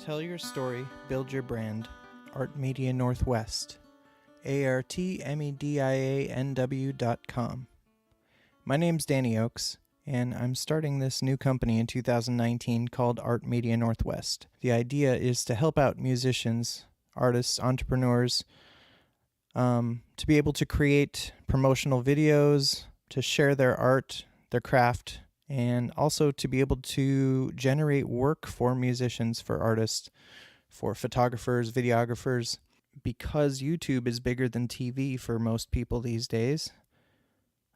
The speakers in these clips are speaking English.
Tell your story, build your brand. Art Media Northwest. artmedianw.com. My name's Dany Oakes, and I'm starting this new company in 2019 called Art Media Northwest. The idea is to help out musicians, artists, entrepreneurs, to be able to create promotional videos, to share their art, their craft, and also to be able to generate work for musicians, for artists, for photographers, videographers. Because YouTube is bigger than TV for most people these days,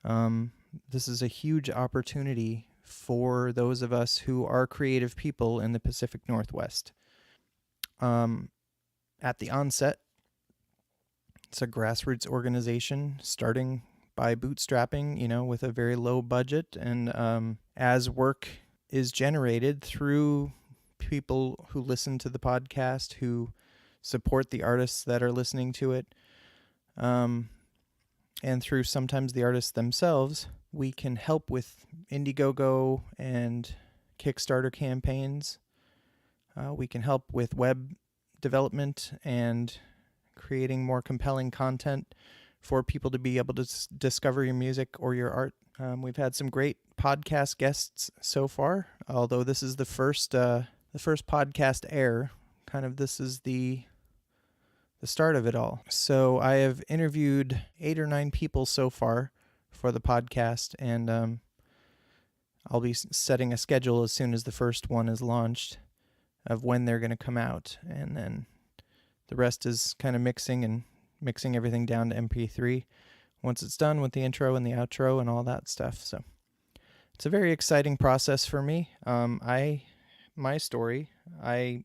this is a huge opportunity for those of us who are creative people in the Pacific Northwest. At the onset, it's a grassroots organization starting by bootstrapping, with a very low budget. And as work is generated through people who listen to the podcast, who support the artists that are listening to it, and through sometimes the artists themselves, we can help with Indiegogo and Kickstarter campaigns. We can help with web development and creating more compelling content for people to be able to discover your music or your art. We've had some great podcast guests so far, although this is the first podcast air. Kind of this is the start of it all. So I have interviewed 8 or 9 people so far for the podcast, and I'll be setting a schedule as soon as the first one is launched of when they're going to come out, and then the rest is kind of mixing everything down to MP3 once it's done with the intro and the outro and all that stuff. So it's a very exciting process for me. My story, I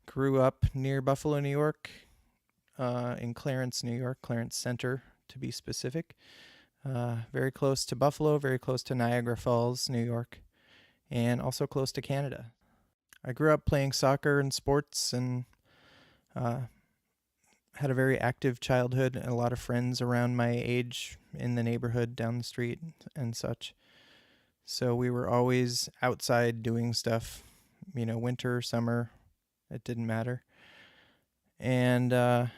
grew up near Buffalo, New York, in Clarence, New York, Clarence Center to be specific. Very close to Buffalo, very close to Niagara Falls, New York, and also close to Canada. I grew up playing soccer and sports, and had a very active childhood and a lot of friends around my age in the neighborhood down the street and such. So we were always outside doing stuff, winter, summer, it didn't matter. And I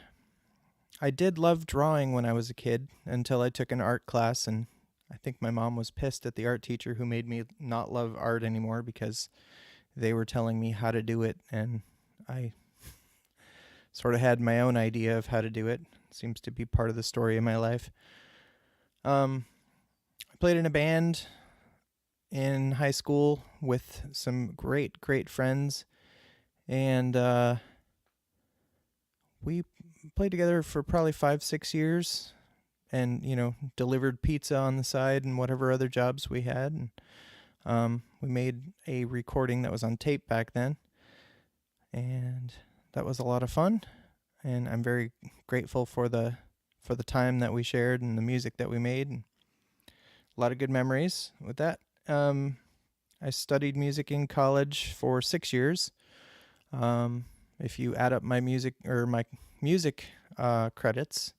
did love drawing when I was a kid until I took an art class, and I think my mom was pissed at the art teacher who made me not love art anymore because they were telling me how to do it, and I sort of had my own idea of how to do it. Seems to be part of the story of my life. I played in a band in high school with some great, great friends, and we played together for probably 5-6 years, and delivered pizza on the side and whatever other jobs we had. And we made a recording that was on tape back then, and that was a lot of fun, and I'm very grateful for the time that we shared and the music that we made, and a lot of good memories with that. I studied music in college for 6 years. If you add up my music credits,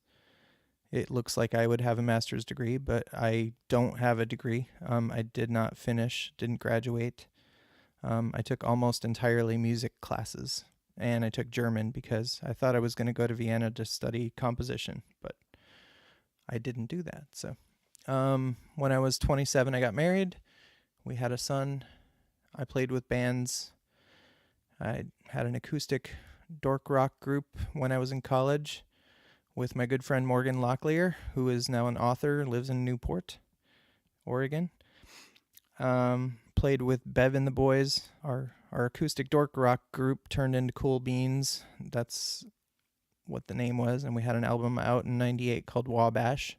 it looks like I would have a master's degree, but I don't have a degree. I did not finish, didn't graduate. I took almost entirely music classes, and I took German because I thought I was going to go to Vienna to study composition, but I didn't do that. So when I was 27, I got married. We had a son. I played with bands. I had an acoustic dork rock group when I was in college with my good friend Morgan Locklear, who is now an author, lives in Newport, Oregon. Played with Bev and the Boys. Our acoustic dork rock group turned into Cool Beans. That's what the name was, and we had an album out in '98 called Wabash.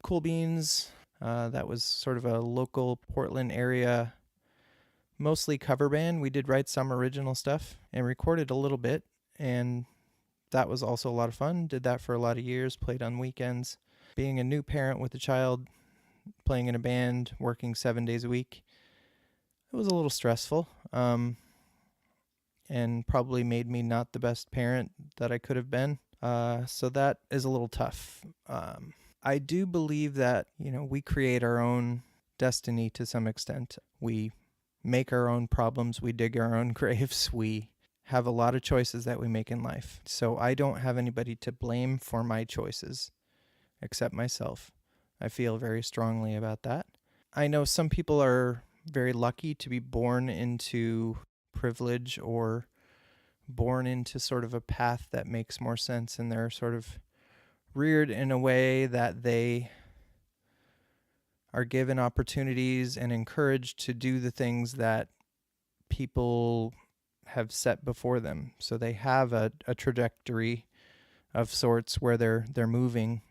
Cool Beans, that was sort of a local Portland area, mostly cover band. We did write some original stuff and recorded a little bit, and that was also a lot of fun. Did that for a lot of years, played on weekends. Being a new parent with a child, playing in a band, working 7 days a week, it was a little stressful, and probably made me not the best parent that I could have been. So that is a little tough. I do believe that, we create our own destiny to some extent. We make our own problems. We dig our own graves. We have a lot of choices that we make in life. So I don't have anybody to blame for my choices except myself. I feel very strongly about that. I know some people are very lucky to be born into privilege or born into sort of a path that makes more sense, and they're sort of reared in a way that they are given opportunities and encouraged to do the things that people have set before them. So they have a trajectory of sorts where they're moving,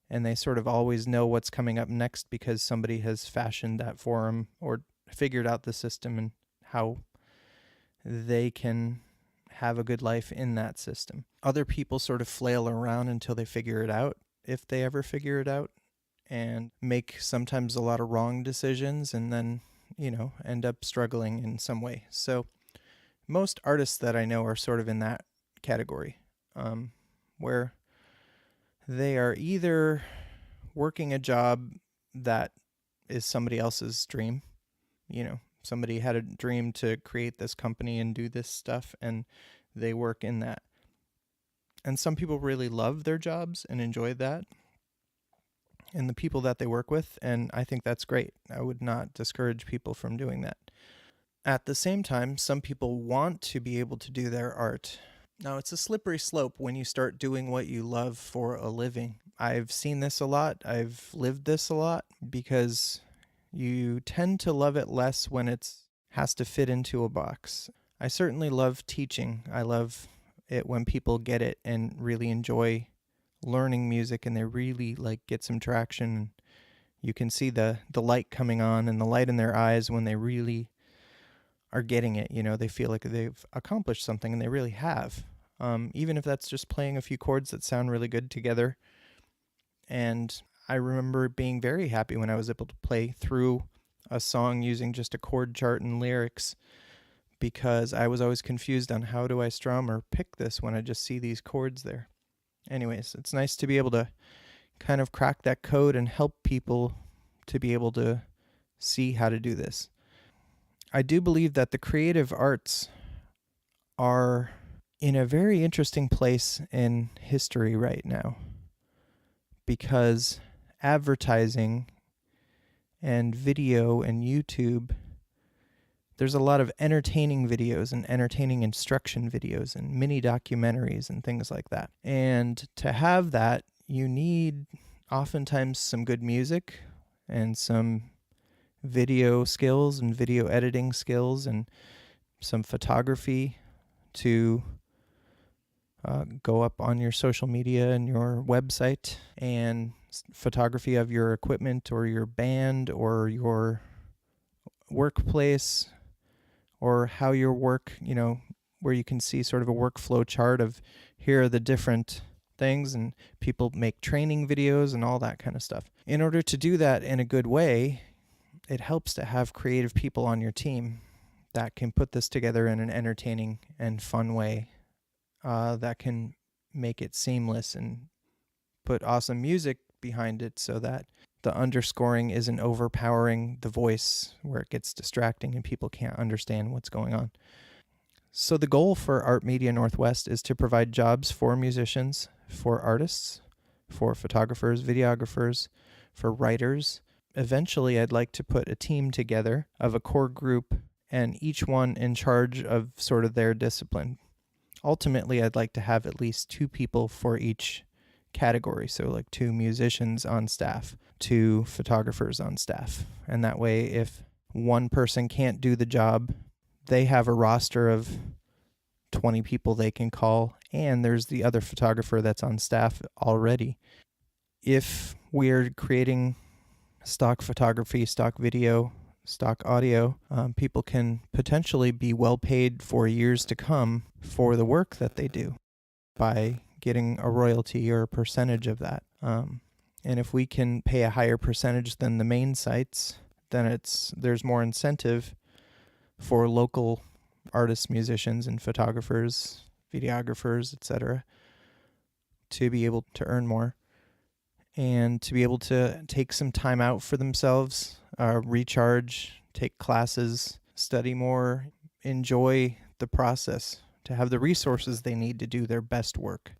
and they sort of always know what's coming up next because somebody has fashioned that for them or figured out the system and how they can have a good life in that system. Other people sort of flail around until they figure it out, if they ever figure it out, and make sometimes a lot of wrong decisions and then, end up struggling in some way. So most artists that I know are sort of in that category, where they are either working a job that is somebody else's dream. Somebody had a dream to create this company and do this stuff, and they work in that. And some people really love their jobs and enjoy that and the people that they work with, and I think that's great. I would not discourage people from doing that. At the same time, some people want to be able to do their art. Now, it's a slippery slope when you start doing what you love for a living. I've seen this a lot. I've lived this a lot, because you tend to love it less when it has to fit into a box. I certainly love teaching. I love it when people get it and really enjoy learning music, and they really get some traction. You can see the light coming on and the light in their eyes when they really are getting it. They feel like they've accomplished something, and they really have. Even if that's just playing a few chords that sound really good together. And I remember being very happy when I was able to play through a song using just a chord chart and lyrics, because I was always confused on how do I strum or pick this when I just see these chords there. Anyways, it's nice to be able to kind of crack that code and help people to be able to see how to do this. I do believe that the creative arts are in a very interesting place in history right now, because advertising and video and YouTube, there's a lot of entertaining videos and entertaining instruction videos and mini documentaries and things like that. And to have that, you need oftentimes some good music and some video skills and video editing skills and some photography to go up on your social media and your website, and photography of your equipment or your band or your workplace, or how your work, where you can see sort of a workflow chart of here are the different things, and people make training videos and all that kind of stuff. In order to do that in a good way, it helps to have creative people on your team that can put this together in an entertaining and fun way, that can make it seamless and put awesome music behind it so that the underscoring isn't overpowering the voice where it gets distracting and people can't understand what's going on. So the goal for Art Media Northwest is to provide jobs for musicians, for artists, for photographers, videographers, for writers. Eventually, I'd like to put a team together of a core group, and each one in charge of sort of their discipline. Ultimately, I'd like to have at least 2 people for each category. So 2 musicians on staff, 2 photographers on staff. And that way, if one person can't do the job, they have a roster of 20 people they can call, and there's the other photographer that's on staff already. If we're creating stock photography, stock video, stock audio, people can potentially be well paid for years to come for the work that they do by getting a royalty or a percentage of that. And if we can pay a higher percentage than the main sites, then there's more incentive for local artists, musicians, and photographers, videographers, etc., to be able to earn more and to be able to take some time out for themselves, recharge, take classes, study more, enjoy the process, to have the resources they need to do their best work.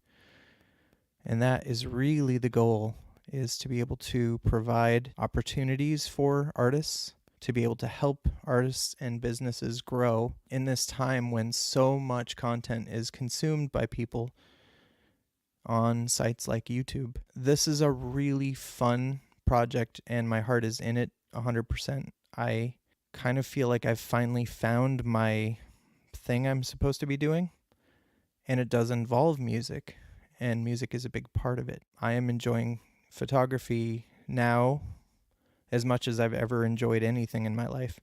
And that is really the goal, is to be able to provide opportunities for artists, to be able to help artists and businesses grow in this time when so much content is consumed by people on sites like YouTube. This is a really fun project, and my heart is in it 100%. I kind of feel like I've finally found my thing I'm supposed to be doing, and it does involve music, and music is a big part of it. I am enjoying photography now as much as I've ever enjoyed anything in my life.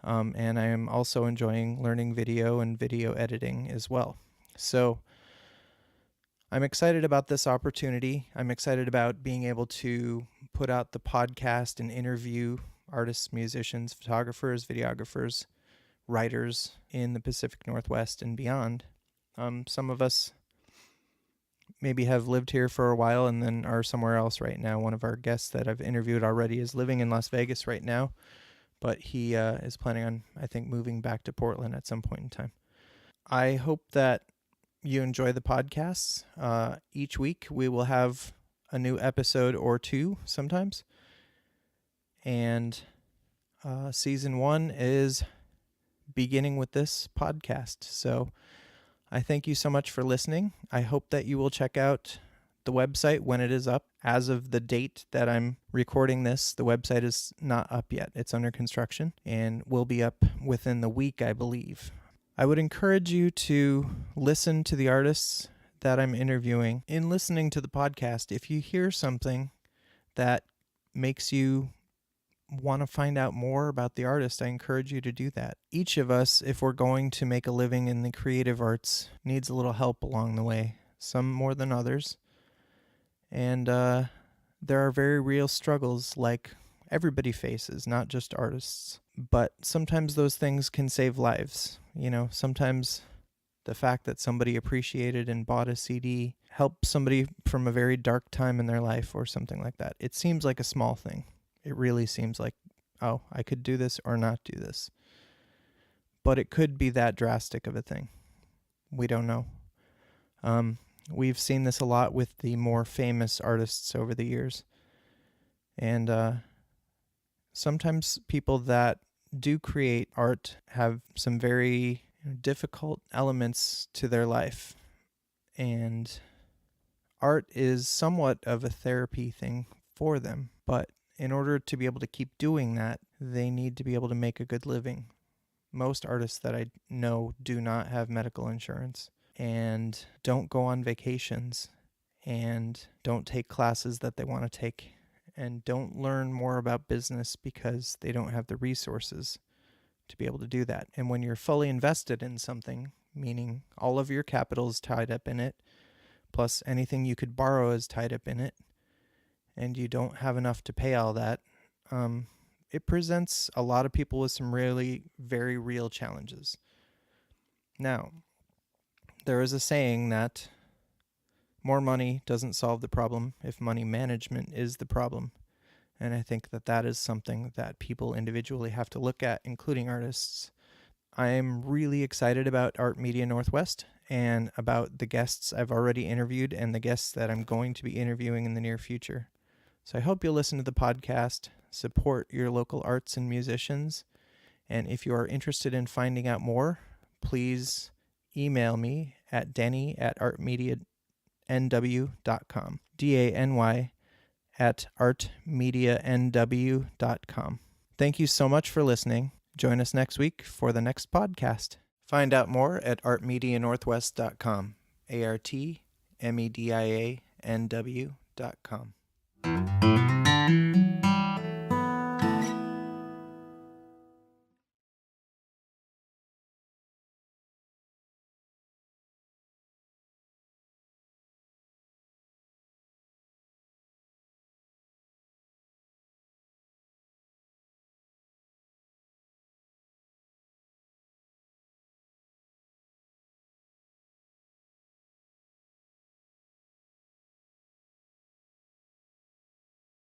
And I am also enjoying learning video and video editing as well. So I'm excited about this opportunity. I'm excited about being able to put out the podcast and interview artists, musicians, photographers, videographers, writers in the Pacific Northwest and beyond. Some of us maybe have lived here for a while and then are somewhere else right now. One of our guests that I've interviewed already is living in Las Vegas right now, but he is planning on, I think, moving back to Portland at some point in time. I hope that you enjoy the podcasts. Each week we will have a new episode or two sometimes. And season 1 is beginning with this podcast. So I thank you so much for listening. I hope that you will check out the website when it is up. As of the date that I'm recording this, the website is not up yet. It's under construction and will be up within the week, I believe. I would encourage you to listen to the artists that I'm interviewing. In listening to the podcast, if you hear something that makes you want to find out more about the artist, I encourage you to do that. Each of us, if we're going to make a living in the creative arts, needs a little help along the way, some more than others. And there are very real struggles like everybody faces, not just artists. But sometimes those things can save lives. You know, sometimes the fact that somebody appreciated and bought a CD helped somebody from a very dark time in their life or something like that. It seems like a small thing. It really seems like, oh, I could do this or not do this. But it could be that drastic of a thing. We don't know. We've seen this a lot with the more famous artists over the years. And sometimes people that do create art have some very difficult elements to their life. And art is somewhat of a therapy thing for them. But in order to be able to keep doing that, they need to be able to make a good living. Most artists that I know do not have medical insurance and don't go on vacations and don't take classes that they want to take and don't learn more about business because they don't have the resources to be able to do that. And when you're fully invested in something, meaning all of your capital is tied up in it, plus anything you could borrow is tied up in it, and you don't have enough to pay all that, it presents a lot of people with some really very real challenges. Now, there is a saying that more money doesn't solve the problem if money management is the problem. And I think that that is something that people individually have to look at, including artists. I'm really excited about Art Media Northwest and about the guests I've already interviewed and the guests that I'm going to be interviewing in the near future. So I hope you'll listen to the podcast, support your local arts and musicians, and if you are interested in finding out more, please email me at dany@artmedianw.com, dany@artmedianw.com. Thank you so much for listening. Join us next week for the next podcast. Find out more at artmedianorthwest.com, artmedianw.com.